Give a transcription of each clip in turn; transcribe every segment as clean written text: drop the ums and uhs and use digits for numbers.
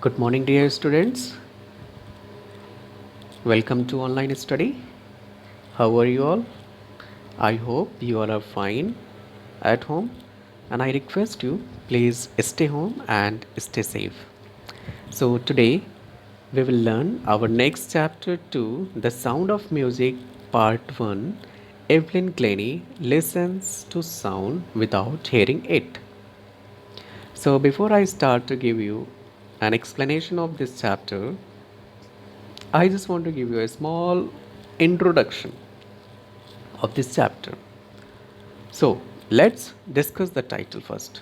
Good morning, dear students. Welcome to online study. How are you all? I hope you all are fine at home, and I request you please stay home and stay safe. So, today we will learn our next chapter 2, The Sound of Music, Part 1. Evelyn Glennie listens to sound without hearing it. So, before I start to give you an explanation of this chapter, I just want to give you a small introduction of this chapter. So, let's discuss the title first.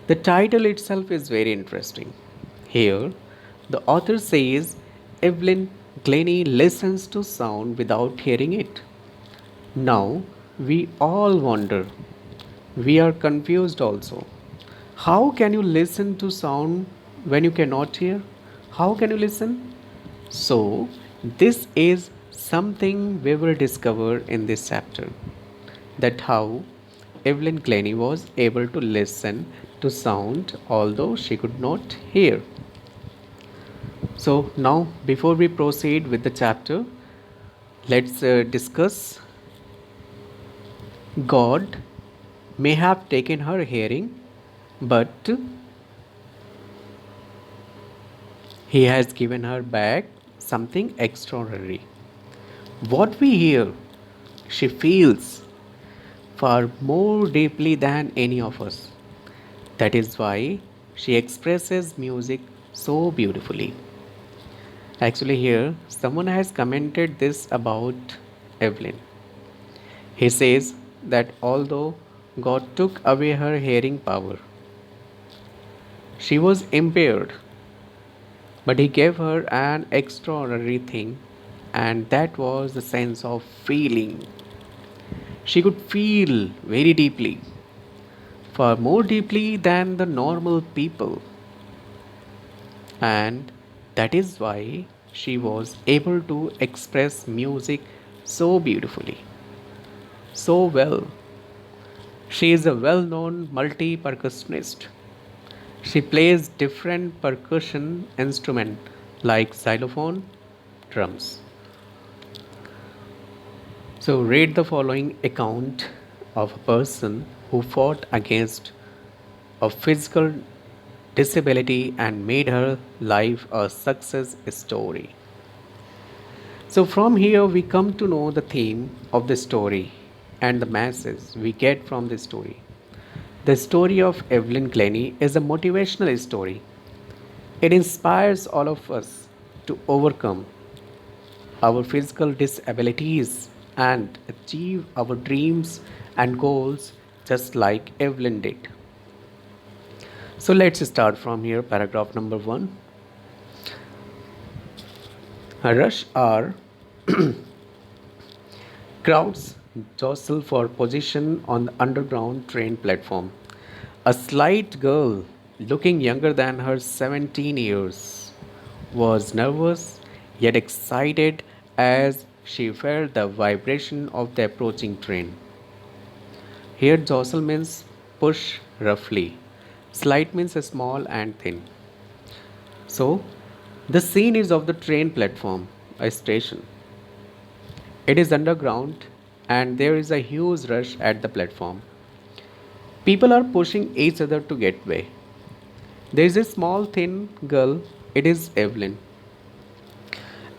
The title itself is very interesting. Here, the author says Evelyn Glennie listens to sound without hearing it. Now, we all wonder, we are confused also. How can you listen to sound when you cannot hear? How can you listen? So, this is something we will discover in this chapter, that how Evelyn Glennie was able to listen to sound although she could not hear. So, now before we proceed with the chapter, let's discuss. God may have taken her hearing, but He has given her back something extraordinary. What we hear, she feels far more deeply than any of us. That is why she expresses music so beautifully. Actually, here someone has commented this about Evelyn. He says that although God took away her hearing power, she was impaired, but He gave her an extraordinary thing, and that was the sense of feeling. She could feel very deeply, far more deeply than the normal people, and that is why she was able to express music so beautifully, so well. She is a well known multi percussionist. She plays different percussion instruments like xylophone, drums. So, read the following account of a person who fought against a physical disability and made her life a success story. So, from here, we come to know the theme of the story and the message we get from the story. The story of Evelyn Glennie is a motivational story. It inspires all of us to overcome our physical disabilities and achieve our dreams and goals just like Evelyn did. So let's start from here, paragraph number 1. A rush hour crowds jostle for position on the underground train platform. A slight girl, looking younger than her 17 years, was nervous yet excited as she felt the vibration of the approaching train. Here, jostle means push roughly, slight means small and thin. So, the scene is of the train platform, a station. It is underground and there is a huge rush at the platform. People are pushing each other to get way. There is a small thin girl, it is Evelyn.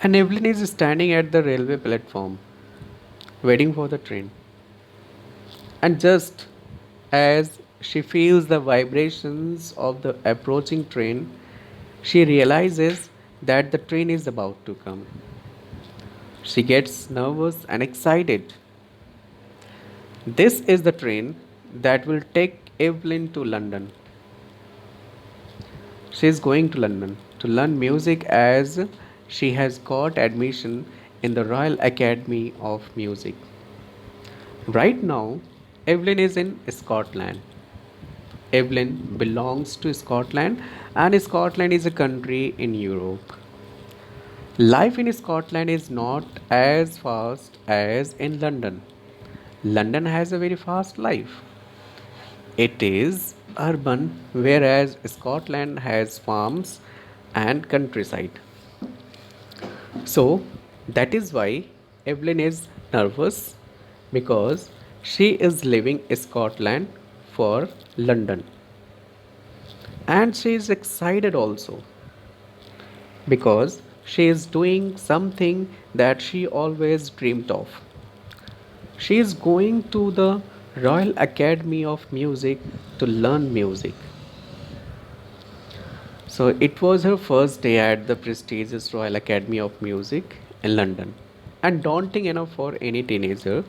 And Evelyn is standing at the railway platform, waiting for the train. And just as she feels the vibrations of the approaching train, she realizes that the train is about to come. She gets nervous and excited. This is the train that will take Evelyn to London. She is going to London to learn music as she has got admission in the Royal Academy of Music. Right now, Evelyn is in Scotland. Evelyn belongs to Scotland, and Scotland is a country in Europe. Life in Scotland is not as fast as in London. London has a very fast life. It is urban, whereas Scotland has farms, and countryside. So that is why Evelyn is nervous because she is leaving Scotland for London. And she is excited also because she is doing something that she always dreamed of. She is going to the Royal Academy of Music to learn music. So it was her first day at the prestigious Royal Academy of Music in London, and daunting enough for any teenager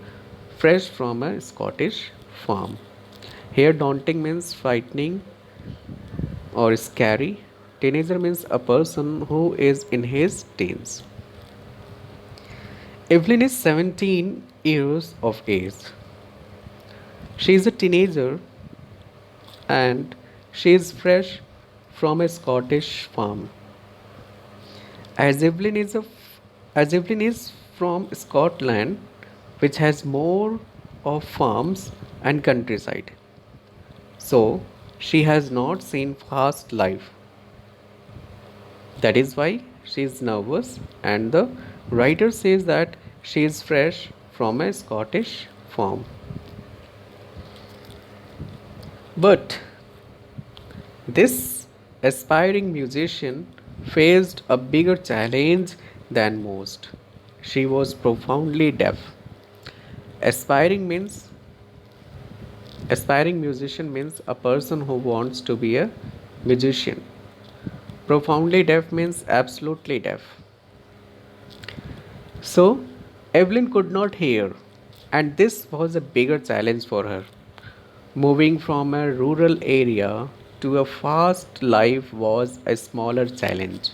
fresh from a Scottish farm. Here, daunting means frightening or scary. Teenager means a person who is in his teens. Evelyn is 17 years of age. She is a teenager and she is fresh from a Scottish farm. As Evelyn is as Evelyn is from Scotland, which has more of farms and countryside. So she has not seen fast life. That is why she is nervous, and the writer says that she is fresh from a Scottish farm. But this aspiring musician faced a bigger challenge than most. She was profoundly deaf. Aspiring means Aspiring musician means a person who wants to be a musician. Profoundly deaf means absolutely deaf. So, Evelyn could not hear, and this was a bigger challenge for her. Moving from a rural area to a fast life was a smaller challenge.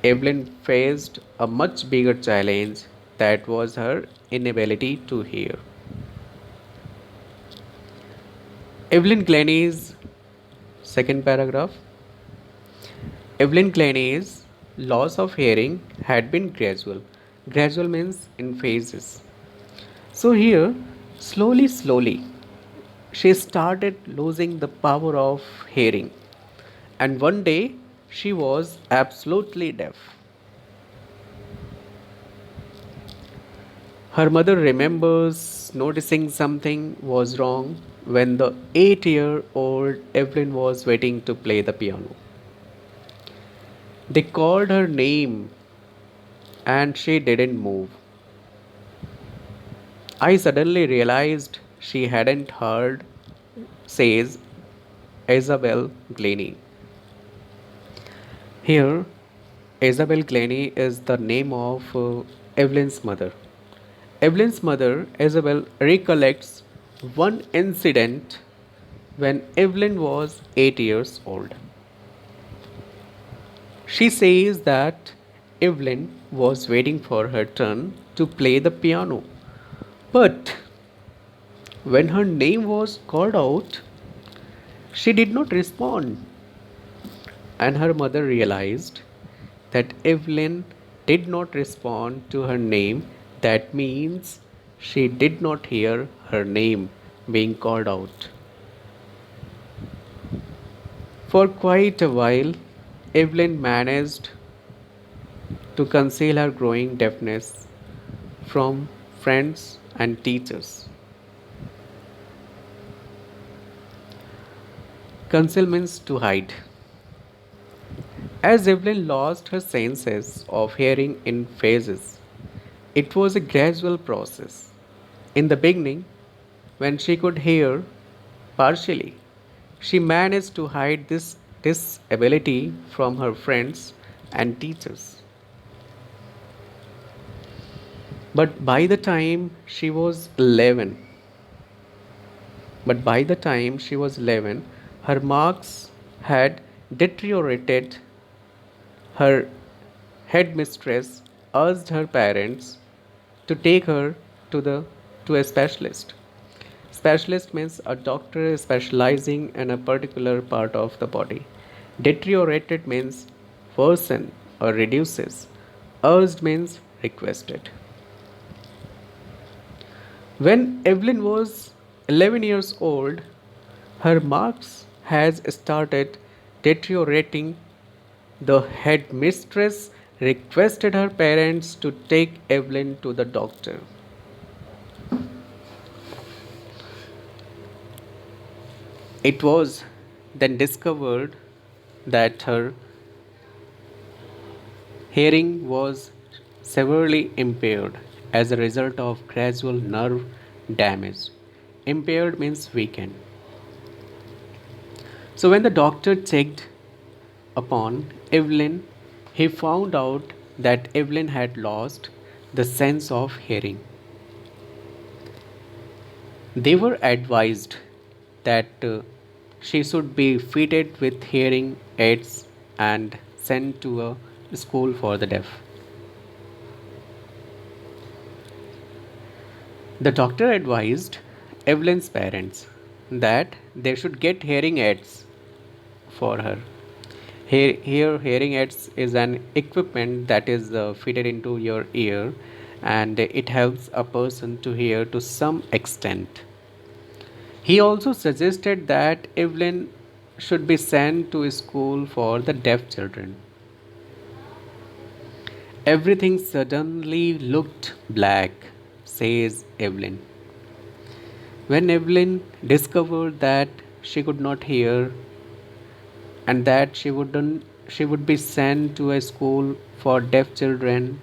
Evelyn faced a much bigger challenge, that was her inability to hear. Evelyn Glennie's second paragraph. Evelyn Glennie's loss of hearing had been gradual. Gradual means in phases. So here, slowly, she started losing the power of hearing. And one day, she was absolutely deaf. Her mother remembers noticing something was wrong when the 8-year-old Evelyn was waiting to play the piano. They called her name and she didn't move. I suddenly realized she hadn't heard, says Isabel Glennie. Here, Isabel Glennie is the name of Evelyn's mother. Evelyn's mother, Isabel, recollects one incident when Evelyn was 8 years old. She says that Evelyn was waiting for her turn to play the piano. But when her name was called out, she did not respond. And her mother realized that Evelyn did not respond to her name. That means she did not hear her name being called out. For quite a while, Evelyn managed to conceal her growing deafness from friends and teachers. Conceal means to hide. As Evelyn lost her senses of hearing in phases, it was a gradual process. In the beginning, when she could hear partially, she managed to hide this disability from her friends and teachers. But by the time she was 11, but by the time she was 11, her marks had deteriorated. Her headmistress urged her parents to take her to the to a specialist. Specialist means a doctor specializing in a particular part of the body. Deteriorated means worsen or reduces. Urged means requested. When Evelyn was 11 years old, her marks has started deteriorating The headmistress requested her parents to take Evelyn to the doctor. It was then discovered that her hearing was severely impaired as a result of gradual nerve damage. Impaired means weakened. So, when the doctor checked upon Evelyn, he found out that Evelyn had lost the sense of hearing. They were advised that she should be fitted with hearing aids and sent to a school for the deaf. The doctor advised Evelyn's parents that they should get hearing aids for her. Here, hearing aids is an equipment that is fitted into your ear and it helps a person to hear to some extent. He also suggested that Evelyn should be sent to a school for the deaf children. Everything suddenly looked black, says Evelyn. When Evelyn discovered that she could not hear and that she would be sent to a school for deaf children,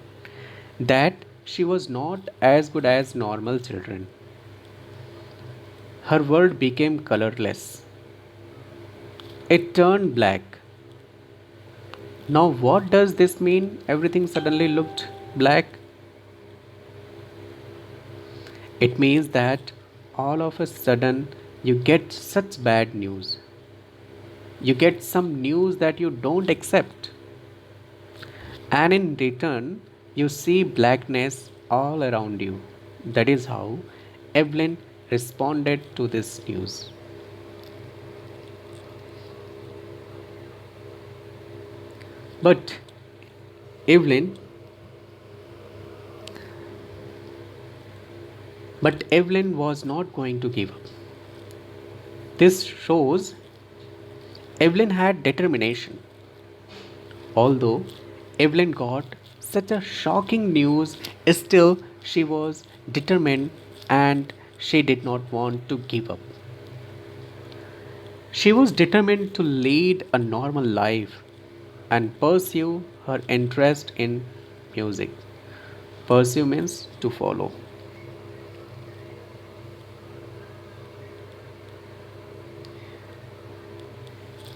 that she was not as good as normal children. Her world became colorless. It turned black. Now, what does this mean? Everything suddenly looked black. It means that all of a sudden you get such bad news. You get some news that you don't accept. And in return, you see blackness all around you. That is how Evelyn responded to this news. But Evelyn, but Evelyn was not going to give up. This shows Evelyn had determination. Although Evelyn got such a shocking news, still she was determined and she did not want to give up. She was determined to lead a normal life and pursue her interest in music. Pursue means to follow.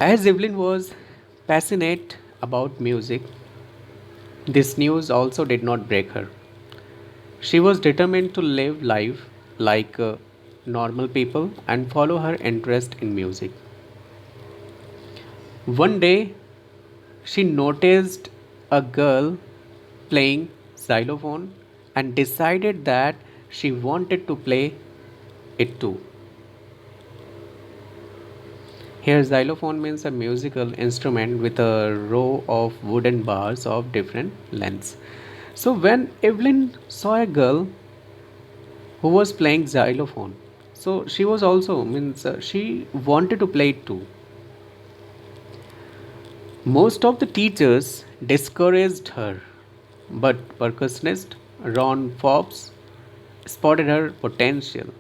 As Evelyn was passionate about music, this news also did not break her. She was determined to live life like normal people and follow her interest in music. One day, she noticed a girl playing xylophone and decided that she wanted to play it too. Here, xylophone means a musical instrument with a row of wooden bars of different lengths. So, when Evelyn saw a girl who was playing xylophone, so she was also means she wanted to play it too. Most of the teachers discouraged her, but percussionist Ron Forbes spotted her potential.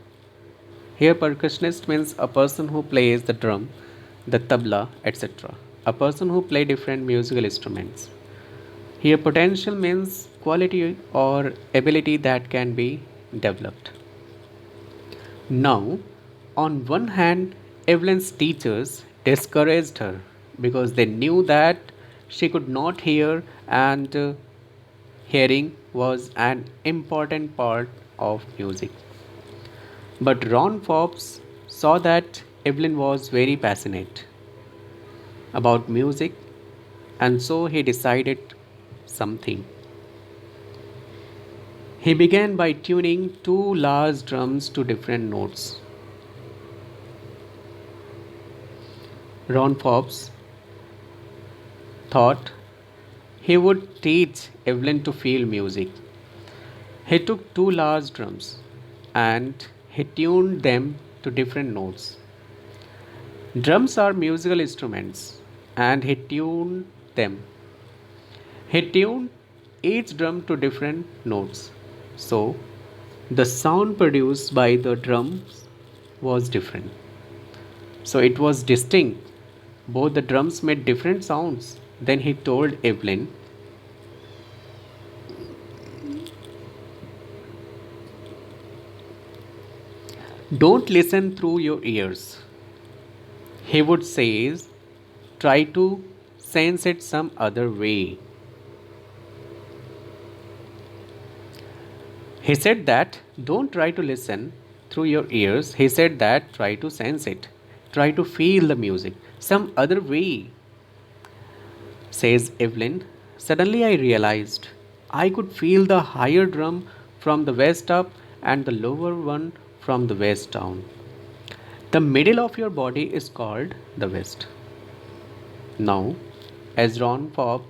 Here, percussionist means a person who plays the drum, the tabla, etc. A person who play different musical instruments. Here, potential means quality or ability that can be developed. Now, on one hand, Evelyn's teachers discouraged her because they knew that she could not hear and hearing was an important part of music. But Ron Forbes saw that Evelyn was very passionate about music and so he decided something. He began by tuning two large drums to different notes. Ron Forbes thought he would teach Evelyn to feel music. He took two large drums and he tuned them to different notes. Drums are musical instruments and he tuned them. He tuned each drum to different notes. So, the sound produced by the drums was different. So, it was distinct. Both the drums made different sounds. Then he told Evelyn, "Don't listen through your ears." He would say, "Try to sense it some other way." He said that don't try to listen through your ears. He said that try to sense it. Try to feel the music some other way, says Evelyn. Suddenly I realized I could feel the higher drum from the west up and the lower one from the west down. The middle of your body is called the west. Now, as Ron Fobb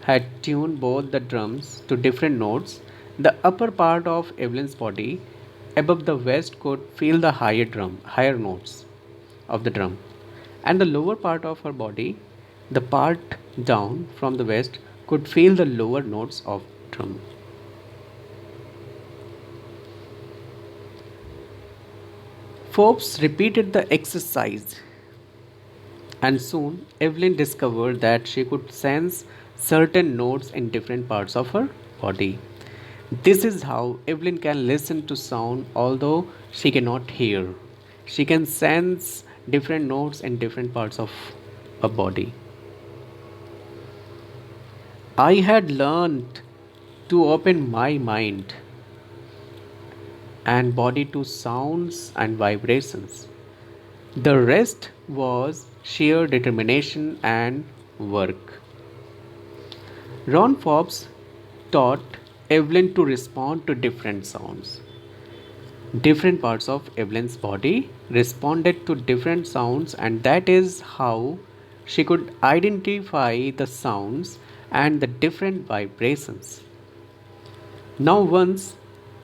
had tuned both the drums to different notes, the upper part of Evelyn's body above the west could feel the higher notes of the drum, and the lower part of her body, the part down from the west, could feel the lower notes of drum. Forbes repeated the exercise, and soon Evelyn discovered that she could sense certain notes in different parts of her body. This is how Evelyn can listen to sound although she cannot hear. She can sense different notes in different parts of her body. I had learned to open my mind and body to sounds and vibrations. The rest was sheer determination and work. Ron Forbes taught Evelyn to respond to different sounds. Different parts of Evelyn's body responded to different sounds, and that is how she could identify the sounds and the different vibrations. Now, once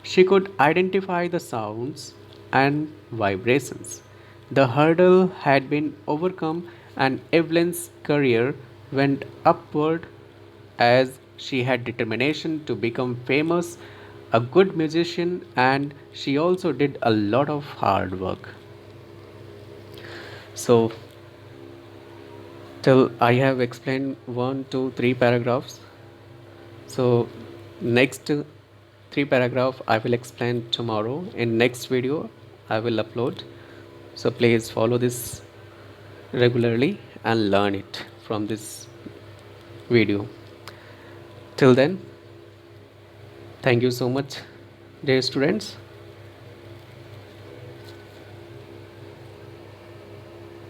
she could identify the sounds and vibrations, the hurdle had been overcome, and Evelyn's career went upward as she had determination to become famous, a good musician, and she also did a lot of hard work. So, till I have explained one, two, three paragraphs. So, next three paragraph I will explain tomorrow in next video I will upload. So please follow this regularly and learn it from this video. Till then, thank you so much, dear students.